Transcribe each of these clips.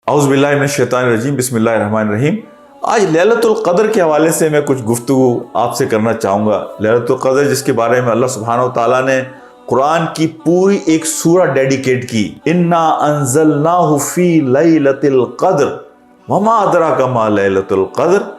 اعوذ باللہ من الشیطان الرجیم، بسم اللہ الرحمن الرحیم۔ آج لیلۃ القدر کے حوالے سے میں کچھ گفتگو آپ سے کرنا چاہوں گا۔ لیلۃ القدر جس کے بارے میں اللہ سبحانہ و تعالیٰ نے قرآن کی پوری ایک سورہ ڈیڈیکیٹ کی، انا انزلناہ فی لیلۃ القدر وما ادراک ما لیلۃ القدر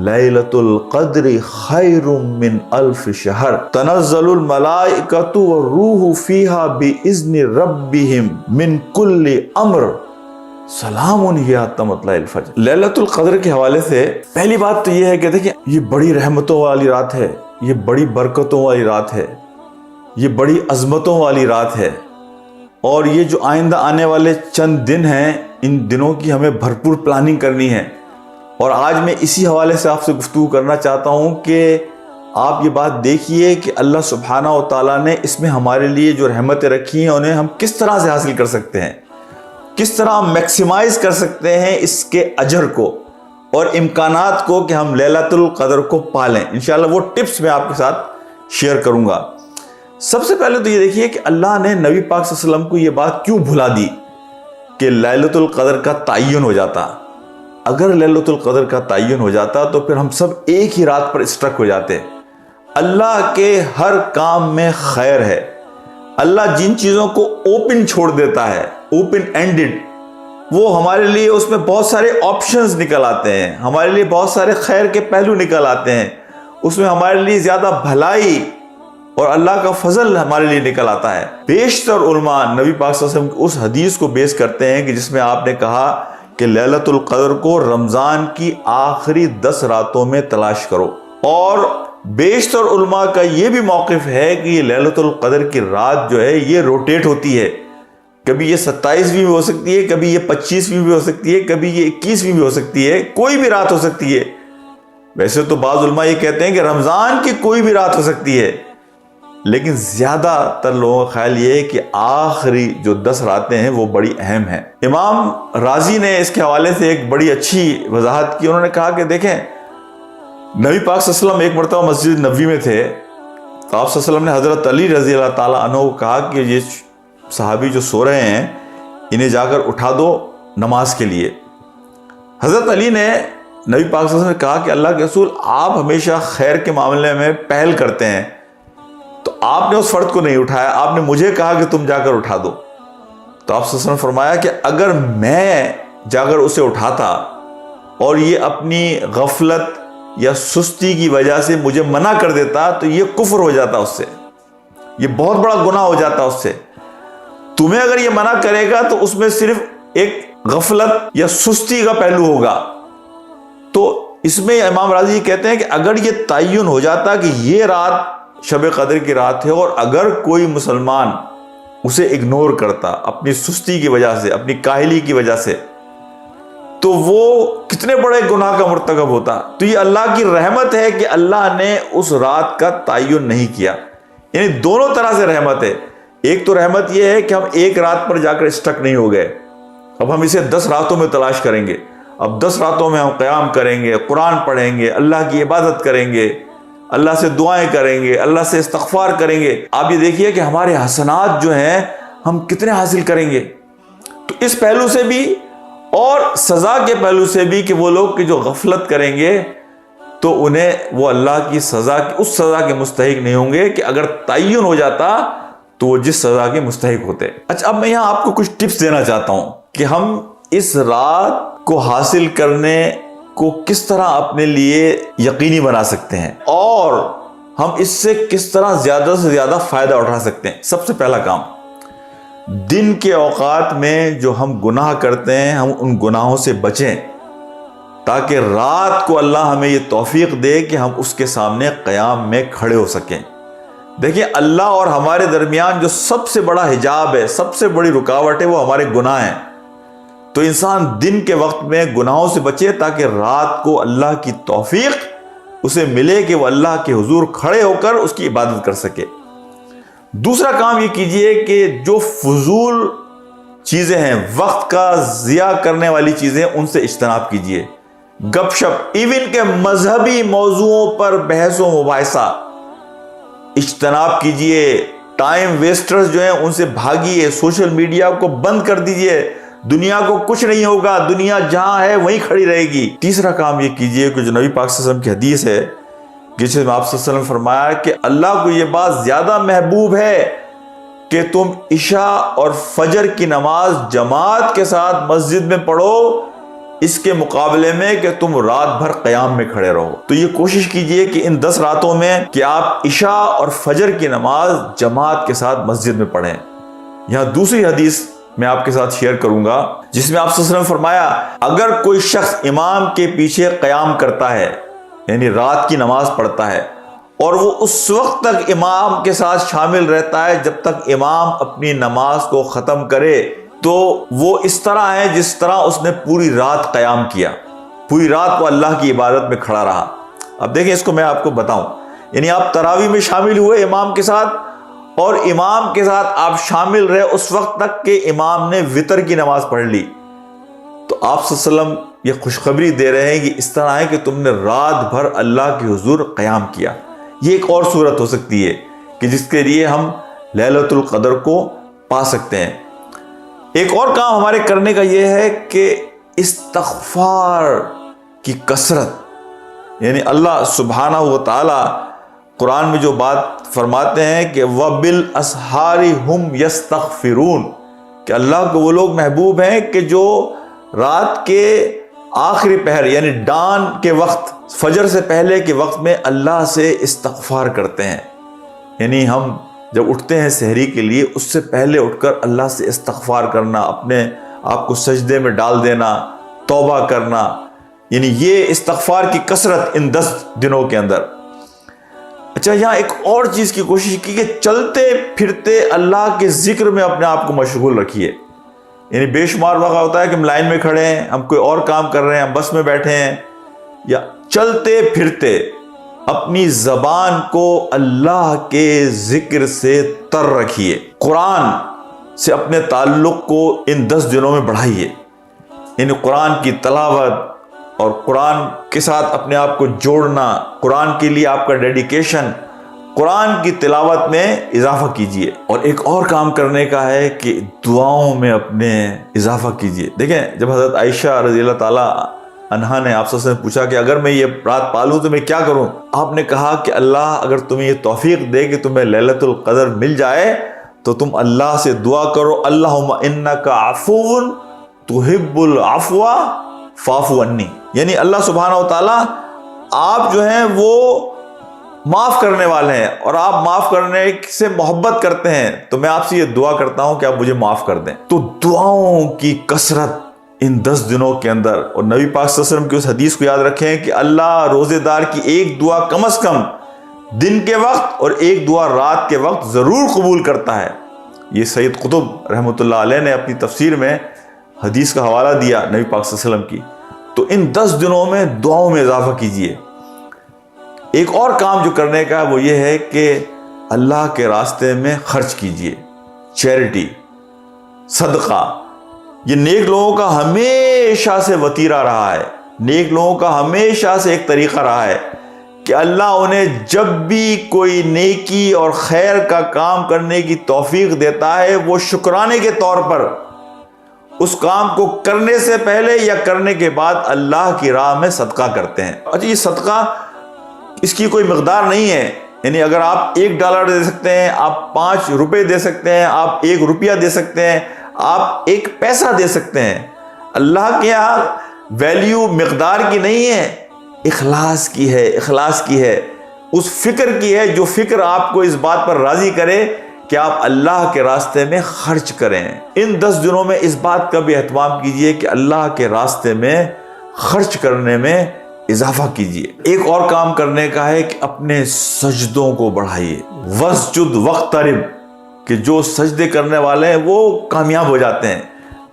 لیلۃ القدر خیر من الف شہر تنزل الملائکۃ والروح فیہا باذن ربہم من کل امر سلام ہی حتی مطلع الفجر۔ لیلۃ القدر کے حوالے سے پہلی بات تو یہ ہے کہ دیکھیں، یہ بڑی رحمتوں والی رات ہے، یہ بڑی برکتوں والی رات ہے، یہ بڑی عظمتوں والی رات ہے، اور یہ جو آئندہ آنے والے چند دن ہیں، ان دنوں کی ہمیں بھرپور پلاننگ کرنی ہے۔ اور آج میں اسی حوالے سے آپ سے گفتگو کرنا چاہتا ہوں کہ آپ یہ بات دیکھیے کہ اللہ سبحانہ و تعالیٰ نے اس میں ہمارے لیے جو رحمتیں رکھی ہیں انہیں ہم کس طرح سے حاصل کر سکتے ہیں، کس طرح میکسیمائز کر سکتے ہیں اس کے اجر کو اور امکانات کو کہ ہم لیلۃ القدر کو پالیں۔ انشاءاللہ وہ ٹپس میں آپ کے ساتھ شیئر کروں گا۔ سب سے پہلے تو یہ دیکھیے کہ اللہ نے نبی پاک صلی اللہ علیہ وسلم کو یہ بات کیوں بھلا دی کہ لیلۃ القدر کا تعین ہو جاتا۔ اگر لیلۃ القدر کا تعین ہو جاتا تو پھر ہم سب ایک ہی رات پر اسٹرک ہو جاتے۔ اللہ کے ہر کام میں خیر ہے۔ اللہ جن چیزوں کو اوپن چھوڑ دیتا ہے، اوپن اینڈڈ، وہ ہمارے لیے اس میں بہت سارے آپشنز نکل آتے ہیں، ہمارے لیے بہت سارے خیر کے پہلو نکل آتے ہیں، اس میں ہمارے لیے زیادہ بھلائی اور اللہ کا فضل ہمارے لیے نکل آتا ہے۔ بیشتر علماء نبی پاک صلی اللہ علیہ وسلم کی اس حدیث کو بیس کرتے ہیں کہ جس میں آپ نے کہا کہ لیلۃ القدر کو رمضان کی آخری 10 راتوں میں تلاش کرو، اور بیشتر علماء کا یہ بھی موقف ہے کہ یہ لیلۃ القدر کی رات جو ہے یہ روٹیٹ ہوتی ہے، کبھی یہ 27ویں بھی ہو سکتی ہے، کبھی یہ 25ویں بھی ہو سکتی ہے، کبھی یہ 21ویں بھی ہو سکتی ہے، کوئی بھی رات ہو سکتی ہے۔ ویسے تو بعض علماء یہ کہتے ہیں کہ رمضان کی کوئی بھی رات ہو سکتی ہے، لیکن زیادہ تر لوگوں کا خیال یہ ہے کہ آخری جو 10 راتیں ہیں وہ بڑی اہم ہیں۔ امام رازی نے اس کے حوالے سے ایک بڑی اچھی وضاحت کی۔ انہوں نے کہا کہ دیکھیں، نبی پاک صلی اللہ علیہ وسلم ایک مرتبہ مسجد نبوی میں تھے تو آپ صلی اللہ علیہ وسلم نے حضرت علی رضی اللہ تعالیٰ عنہ کو کہا کہ یہ صحابی جو سو رہے ہیں انہیں جا کر اٹھا دو نماز کے لیے۔ حضرت علی نے نبی پاک صلی اللہ علیہ وسلم نے کہا کہ اللہ کے رسول، آپ ہمیشہ خیر کے معاملے میں پہل کرتے ہیں، تو آپ نے اس فرد کو نہیں اٹھایا، آپ نے مجھے کہا کہ تم جا کر اٹھا دو۔ تو آپ صلی اللہ علیہ وسلم نے فرمایا کہ اگر میں جا کر اسے اٹھاتا اور یہ اپنی غفلت یا سستی کی وجہ سے مجھے منع کر دیتا تو یہ کفر ہو جاتا، اس سے یہ بہت بڑا گناہ ہو جاتا اس سے۔ تمہیں اگر یہ منع کرے گا تو اس میں صرف ایک غفلت یا سستی کا پہلو ہوگا۔ تو اس میں امام راضی کہتے ہیں کہ اگر یہ تعین ہو جاتا کہ یہ رات شب قدر کی رات ہے اور اگر کوئی مسلمان اسے اگنور کرتا اپنی سستی کی وجہ سے، اپنی کاہلی کی وجہ سے، تو وہ کتنے بڑے گناہ کا مرتکب ہوتا۔ تو یہ اللہ کی رحمت ہے کہ اللہ نے اس رات کا تعین نہیں کیا، یعنی دونوں طرح سے رحمت ہے۔ ایک تو رحمت یہ ہے کہ ہم ایک رات پر جا کر اسٹک نہیں ہو گئے، اب ہم اسے 10 راتوں میں تلاش کریں گے، اب 10 راتوں میں ہم قیام کریں گے، قرآن پڑھیں گے، اللہ کی عبادت کریں گے، اللہ سے دعائیں کریں گے، اللہ سے استغفار کریں گے۔ آپ یہ دیکھیے کہ ہمارے حسنات جو ہیں ہم کتنے حاصل کریں گے۔ تو اس پہلو سے بھی اور سزا کے پہلو سے بھی کہ وہ لوگ کہ جو غفلت کریں گے تو انہیں وہ اللہ کی سزا کی اس سزا کے مستحق نہیں ہوں گے کہ اگر تعین ہو جاتا تو وہ جس سزا کے مستحق ہوتے۔ اچھا، اب میں یہاں آپ کو کچھ ٹپس دینا چاہتا ہوں کہ ہم اس رات کو حاصل کرنے کو کس طرح اپنے لیے یقینی بنا سکتے ہیں اور ہم اس سے کس طرح زیادہ سے زیادہ فائدہ اٹھا سکتے ہیں۔ سب سے پہلا کام، دن کے اوقات میں جو ہم گناہ کرتے ہیں ہم ان گناہوں سے بچیں تاکہ رات کو اللہ ہمیں یہ توفیق دے کہ ہم اس کے سامنے قیام میں کھڑے ہو سکیں۔ دیکھیں، اللہ اور ہمارے درمیان جو سب سے بڑا حجاب ہے، سب سے بڑی رکاوٹ ہے، وہ ہمارے گناہ ہیں۔ تو انسان دن کے وقت میں گناہوں سے بچے تاکہ رات کو اللہ کی توفیق اسے ملے کہ وہ اللہ کے حضور کھڑے ہو کر اس کی عبادت کر سکے۔ دوسرا کام یہ کیجئے کہ جو فضول چیزیں ہیں، وقت کا ضیاع کرنے والی چیزیں، ان سے اجتناب کیجئے۔ گپ شپ، ایون کہ مذہبی موضوعوں پر بحث و مباحثہ، اجتناب کیجئے۔ ٹائم ویسٹرز جو ہیں ان سے بھاگیے، سوشل میڈیا کو بند کر دیجئے، دنیا کو کچھ نہیں ہوگا، دنیا جہاں ہے وہیں کھڑی رہے گی۔ تیسرا کام یہ کیجئے کہ جو نبی پاک صلی اللہ علیہ وسلم کی حدیث ہے، جس میں آپ صلی اللہ علیہ وسلم فرمایا کہ اللہ کو یہ بات زیادہ محبوب ہے کہ تم عشاء اور فجر کی نماز جماعت کے ساتھ مسجد میں پڑھو، اس کے مقابلے میں کہ تم رات بھر قیام میں کھڑے رہو۔ تو یہ کوشش کیجئے کہ ان 10 راتوں میں کہ آپ عشاء اور فجر کی نماز جماعت کے ساتھ مسجد میں پڑھیں۔ یہاں دوسری حدیث میں آپ کے ساتھ شیئر کروں گا، جس میں آپ صلی اللہ علیہ وسلم فرمایا اگر کوئی شخص امام کے پیچھے قیام کرتا ہے، یعنی رات کی نماز پڑھتا ہے، اور وہ اس وقت تک امام کے ساتھ شامل رہتا ہے جب تک امام اپنی نماز کو ختم کرے، تو وہ اس طرح ہے جس طرح اس نے پوری رات قیام کیا، پوری رات وہ اللہ کی عبادت میں کھڑا رہا۔ اب دیکھیں اس کو میں آپ کو بتاؤں، یعنی آپ تراویح میں شامل ہوئے امام کے ساتھ، اور امام کے ساتھ آپ شامل رہے اس وقت تک کہ امام نے وتر کی نماز پڑھ لی، تو آپ صلی اللہ علیہ وسلم یہ خوشخبری دے رہے ہیں کہ اس طرح ہے کہ تم نے رات بھر اللہ کے حضور قیام کیا۔ یہ ایک اور صورت ہو سکتی ہے کہ جس کے لیے ہم لیلۃ القدر کو پا سکتے ہیں۔ ایک اور کام ہمارے کرنے کا یہ ہے کہ استغفار کی کثرت، یعنی اللہ سبحانہ و تعالی قرآن میں جو بات فرماتے ہیں کہ وَبِالْأَسْحَارِ هُمْ يَسْتَغْفِرُونَ، کہ اللہ کو وہ لوگ محبوب ہیں کہ جو رات کے آخری پہر یعنی ڈان کے وقت، فجر سے پہلے کے وقت میں اللہ سے استغفار کرتے ہیں۔ یعنی ہم جب اٹھتے ہیں سحری کے لیے، اس سے پہلے اٹھ کر اللہ سے استغفار کرنا، اپنے آپ کو سجدے میں ڈال دینا، توبہ کرنا، یعنی یہ استغفار کی کثرت ان 10 دنوں کے اندر۔ اچھا، یہاں ایک اور چیز کی کوشش کی کہ چلتے پھرتے اللہ کے ذکر میں اپنے آپ کو مشغول رکھیے۔ یعنی بے شمار وقت ہوتا ہے کہ ہم لائن میں کھڑے ہیں، ہم کوئی اور کام کر رہے ہیں، ہم بس میں بیٹھے ہیں، یا چلتے پھرتے اپنی زبان کو اللہ کے ذکر سے تر رکھیے۔ قرآن سے اپنے تعلق کو ان 10 دنوں میں بڑھائیے، یعنی قرآن کی تلاوت اور قرآن کے ساتھ اپنے آپ کو جوڑنا، قرآن کے لیے آپ کا ڈیڈیکیشن، قرآن کی تلاوت میں اضافہ کیجئے۔ اور ایک اور کام کرنے کا ہے کہ دعاؤں میں اپنے اضافہ کیجئے۔ دیکھیں، جب حضرت عائشہ رضی اللہ تعالیٰ عنہا نے آپ سے پوچھا کہ اگر میں یہ رات پالوں تو میں کیا کروں، آپ نے کہا کہ اللہ اگر تمہیں یہ توفیق دے کہ تمہیں لیلۃ القدر مل جائے تو تم اللہ سے دعا کرو، اللہم انک عفو تحب العفو فاعف عنی، یعنی اللہ سبحانہ و تعالیٰ آپ جو ہیں وہ معاف کرنے والے ہیں اور آپ معاف کرنے سے محبت کرتے ہیں، تو میں آپ سے یہ دعا کرتا ہوں کہ آپ مجھے معاف کر دیں۔ تو دعاؤں کی کثرت ان 10 دنوں کے اندر، اور نبی پاک صلی اللہ علیہ وسلم کی اس حدیث کو یاد رکھیں کہ اللہ روزے دار کی ایک دعا کم از کم دن کے وقت اور ایک دعا رات کے وقت ضرور قبول کرتا ہے۔ یہ سید قطب رحمۃ اللہ علیہ نے اپنی تفسیر میں حدیث کا حوالہ دیا نبی پاک صلی اللہ علیہ وسلم کی۔ تو ان 10 دنوں میں دعاؤں میں اضافہ کیجئے۔ ایک اور کام جو کرنے کا وہ یہ ہے کہ اللہ کے راستے میں خرچ کیجئے، چیریٹی، صدقہ۔ یہ نیک لوگوں کا ہمیشہ سے وتیرہ رہا ہے، نیک لوگوں کا ہمیشہ سے ایک طریقہ رہا ہے کہ اللہ انہیں جب بھی کوئی نیکی اور خیر کا کام کرنے کی توفیق دیتا ہے، وہ شکرانے کے طور پر اس کام کو کرنے سے پہلے یا کرنے کے بعد اللہ کی راہ میں صدقہ کرتے ہیں۔ اچھا، یہ صدقہ اس کی کوئی مقدار نہیں ہے، یعنی اگر آپ $1 دے سکتے ہیں، آپ 5 روپے دے سکتے ہیں، آپ 1 روپیہ دے سکتے ہیں، آپ 1 پیسہ دے سکتے ہیں۔ اللہ کے یہاں ویلیو مقدار کی نہیں ہے، اخلاص کی ہے، اخلاص کی ہے، اس فکر کی ہے جو فکر آپ کو اس بات پر راضی کرے کہ آپ اللہ کے راستے میں خرچ کریں۔ ان 10 دنوں میں اس بات کا بھی اہتمام کیجئے کہ اللہ کے راستے میں خرچ کرنے میں اضافہ کیجئے۔ ایک اور کام کرنے کا ہے کہ اپنے سجدوں کو بڑھائیے، وسجد واقترب، کہ جو سجدے کرنے والے ہیں وہ کامیاب ہو جاتے ہیں۔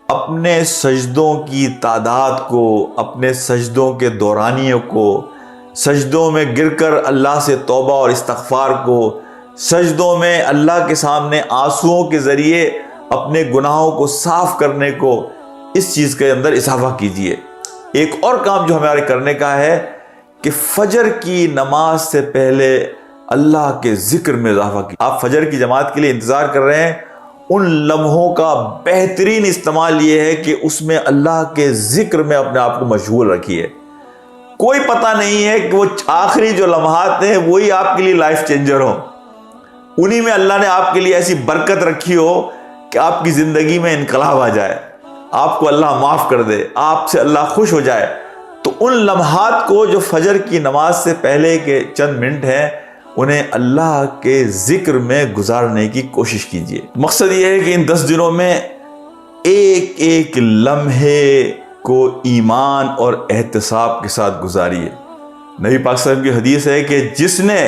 اپنے سجدوں کی تعداد کو، اپنے سجدوں کے دورانیوں کو، سجدوں میں گر کر اللہ سے توبہ اور استغفار کو، سجدوں میں اللہ کے سامنے آنسوؤں کے ذریعے اپنے گناہوں کو صاف کرنے کو، اس چیز کے اندر اضافہ کیجئے۔ ایک اور کام جو ہمارے کرنے کا ہے کہ فجر کی نماز سے پہلے اللہ کے ذکر میں اضافہ کیجئے۔ آپ فجر کی جماعت کے لیے انتظار کر رہے ہیں ان لمحوں کا بہترین استعمال یہ ہے کہ اس میں اللہ کے ذکر میں اپنے آپ کو مشغول رکھیے۔ کوئی پتہ نہیں ہے کہ وہ آخری جو لمحات ہیں وہی آپ کے لیے لائف چینجر ہوں، انہی میں اللہ نے آپ کے لیے ایسی برکت رکھی ہو کہ آپ کی زندگی میں انقلاب آ جائے، آپ کو اللہ معاف کر دے، آپ سے اللہ خوش ہو جائے۔ تو ان لمحات کو جو فجر کی نماز سے پہلے کے چند منٹ ہیں انہیں اللہ کے ذکر میں گزارنے کی کوشش کیجیے۔ مقصد یہ ہے کہ ان 10 دنوں میں ایک ایک لمحے کو ایمان اور احتساب کے ساتھ گزاریے۔ نبی پاک صلی اللہ علیہ وسلم کی حدیث ہے کہ جس نے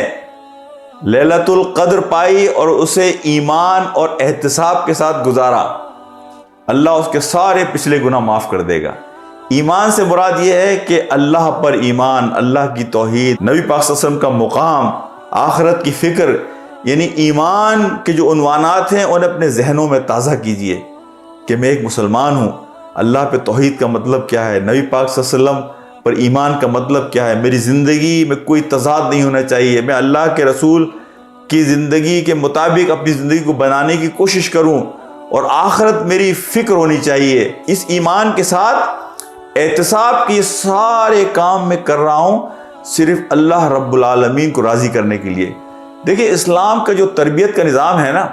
لیلۃ القدر پائی اور اسے ایمان اور احتساب کے ساتھ گزارا، اللہ اس کے سارے پچھلے گناہ معاف کر دے گا۔ ایمان سے مراد یہ ہے کہ اللہ پر ایمان، اللہ کی توحید، نبی پاک صلی اللہ علیہ وسلم کا مقام، آخرت کی فکر، یعنی ایمان کے جو عنوانات ہیں انہیں اپنے ذہنوں میں تازہ کیجئے کہ میں ایک مسلمان ہوں، اللہ پہ توحید کا مطلب کیا ہے، نبی پاک صلی اللہ علیہ وسلم پر ایمان کا مطلب کیا ہے، میری زندگی میں کوئی تضاد نہیں ہونا چاہیے، میں اللہ کے رسول کی زندگی کے مطابق اپنی زندگی کو بنانے کی کوشش کروں اور آخرت میری فکر ہونی چاہیے۔ اس ایمان کے ساتھ احتساب کی سارے کام میں کر رہا ہوں صرف اللہ رب العالمین کو راضی کرنے کے لیے۔ دیکھیں اسلام کا جو تربیت کا نظام ہے نا،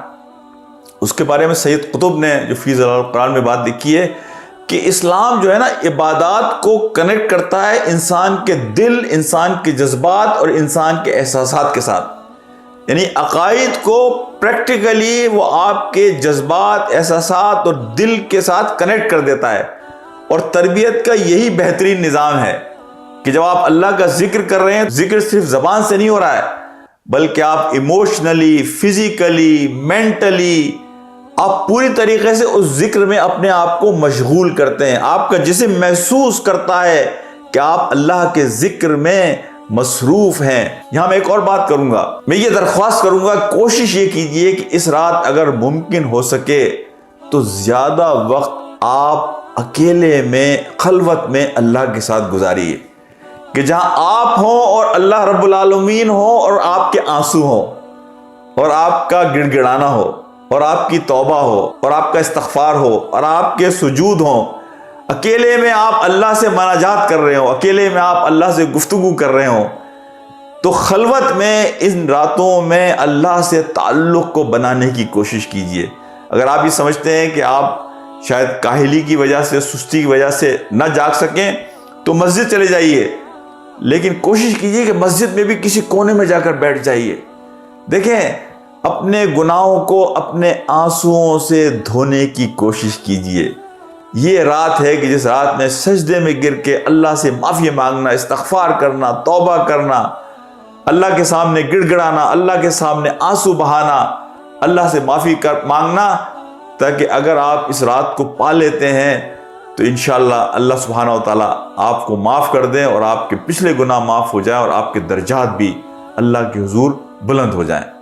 اس کے بارے میں سید قطب نے جو فی ظلال القرآن میں بات لکھی ہے کہ اسلام جو ہے نا عبادات کو کنیکٹ کرتا ہے انسان کے دل، انسان کے جذبات اور انسان کے احساسات کے ساتھ، یعنی عقائد کو پریکٹیکلی وہ آپ کے جذبات، احساسات اور دل کے ساتھ کنیکٹ کر دیتا ہے۔ اور تربیت کا یہی بہترین نظام ہے کہ جب آپ اللہ کا ذکر کر رہے ہیں، ذکر صرف زبان سے نہیں ہو رہا ہے بلکہ آپ ایموشنلی، فزیکلی، مینٹلی آپ پوری طریقے سے اس ذکر میں اپنے آپ کو مشغول کرتے ہیں۔ آپ کا جسم محسوس کرتا ہے کہ آپ اللہ کے ذکر میں مصروف ہیں۔ یہاں میں ایک اور بات کروں گا، میں یہ درخواست کروں گا، کوشش یہ کیجئے کہ اس رات اگر ممکن ہو سکے تو زیادہ وقت آپ اکیلے میں، خلوت میں اللہ کے ساتھ گزاریے، کہ جہاں آپ ہوں اور اللہ رب العالمین ہو اور آپ کے آنسو ہوں اور آپ کا گڑ گڑانا ہو اور آپ کی توبہ ہو اور آپ کا استغفار ہو اور آپ کے سجود ہوں، اکیلے میں آپ اللہ سے مناجات کر رہے ہوں، اکیلے میں آپ اللہ سے گفتگو کر رہے ہوں، تو خلوت میں ان راتوں میں اللہ سے تعلق کو بنانے کی کوشش کیجئے۔ اگر آپ یہ سمجھتے ہیں کہ آپ شاید کاہلی کی وجہ سے، سستی کی وجہ سے نہ جاگ سکیں تو مسجد چلے جائیے، لیکن کوشش کیجئے کہ مسجد میں بھی کسی کونے میں جا کر بیٹھ جائیے۔ دیکھیں اپنے گناہوں کو اپنے آنسوؤں سے دھونے کی کوشش کیجئے۔ یہ رات ہے کہ جس رات میں سجدے میں گر کے اللہ سے معافی مانگنا، استغفار کرنا، توبہ کرنا، اللہ کے سامنے گڑ گڑانا، اللہ کے سامنے آنسو بہانا، اللہ سے معافی مانگنا، تاکہ اگر آپ اس رات کو پا لیتے ہیں تو انشاءاللہ اللہ سبحانہ و تعالیٰ آپ کو معاف کر دیں اور آپ کے پچھلے گناہ معاف ہو جائیں اور آپ کے درجات بھی اللہ کے حضور بلند ہو جائیں۔